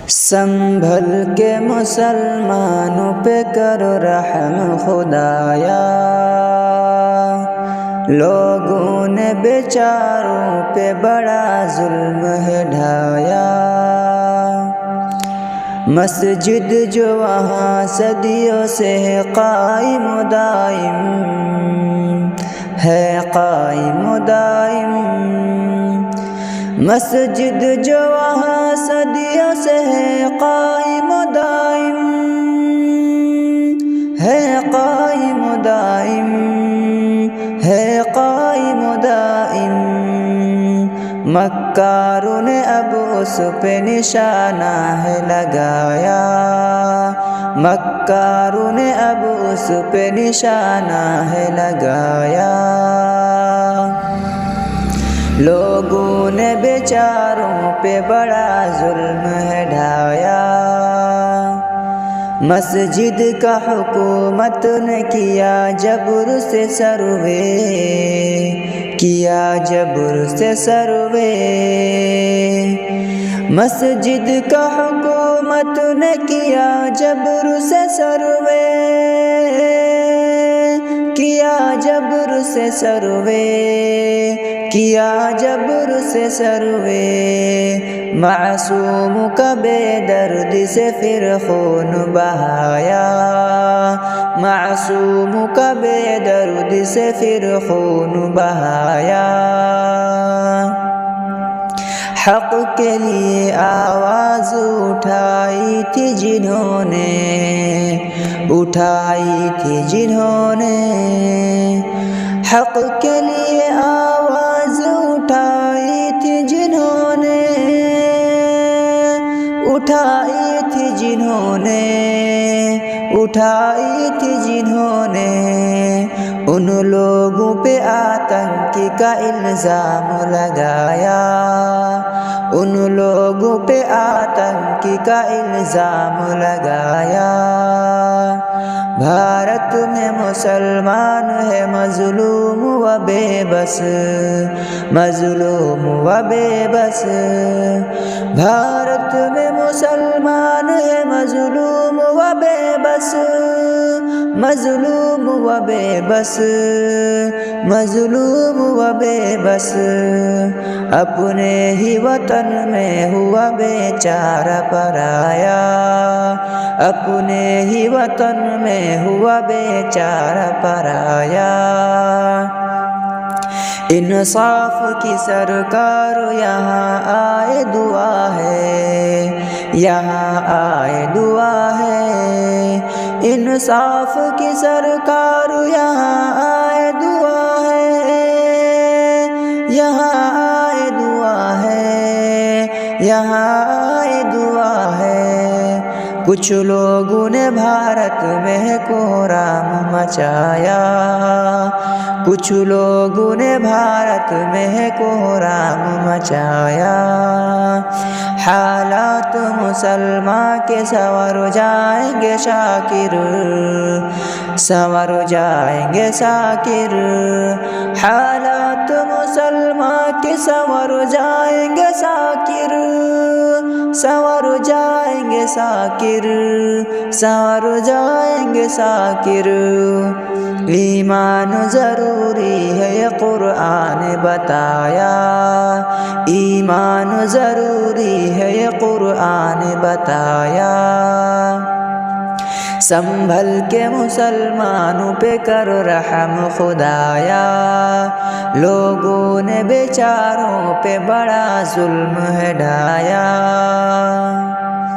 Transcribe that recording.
संभल के मुसलमानों पे करो रहम खुदाया। लोगों ने बेचारों पे बड़ा जुल्म है ढाया। मस्जिद जो वहाँ सदियों से है कायम दाइम, है कायम दाइम। मस्जिद जो वहाँ सदियों से है कायम दाइम, है कायम दाइम, है कायम दाइम। मक्कारों ने अब उस पे निशाना है लगाया। मक्कारों ने अब उस पे निशाना है लगाया। लोगों ने बेचारों पे बड़ा जुल्म है ढाया। मस्जिद का हुकूमत ने किया जबर से सर्वे, किया जबर से सर्वे। मस्जिद का हुकूमत ने किया जबर से सर्वे, किया जबर से सर्वे, किया जबर से सर्वे। मासूम का बेदर्द से फिर खून बहाया। मासूम का बेदर्द से फिर खून बहाया। हक़ के लिए आवाज़ उठाई थी जिन्होंने, उठाई थी जिन्होंने। हक़ के लिए आवाज़ उठाई थी जिन्होंने, उठाई थी जिन्होंने, उठाई थी जिन्होंने। उन लोगों पे आतंकी का इल्ज़ाम लगाया। उन लोगों पे आतंकी का इल्ज़ाम लगाया। भारत में मुसलमान है मज़लूम व बेबस, मज़लूम व बेबस। भारत में मुसलमान है मज़लूम व बेबस, मज़लूम व बेबस, मज़लूम व बेबस। अपने ही वतन में हुआ बेचारा पराया। अपने ही वतन में हुआ बेचारा पराया। इंसाफ की सरकार यहाँ आए दुआ है, यहाँ आए दुआ है। इंसाफ की सरकार यहाँ आए दुआ है, यहाँ आए दुआ है, यहाँ आए दुआ है। कुछ लोगों ने भारत में कोहराम मचाया। कुछ लोगों ने भारत में कोहराम मचाया। हालात मुसलमान के संवर जाएंगे शाकिर, संवर जाएंगे शाकिर। हालात मुसलमान के संवर जाएंगे शाकिर, संवर जाएंगे शाकिर, संवर जाएंगे शाकिर। ईमान ज़रूरी है ये कुरान बताया। ईमान ज़रूरी है ये कुरान बताया। संभल के मुसलमानों पे करो रहम खुदाया। लोगों ने बेचारों पे बड़ा जुल्म है ढाया।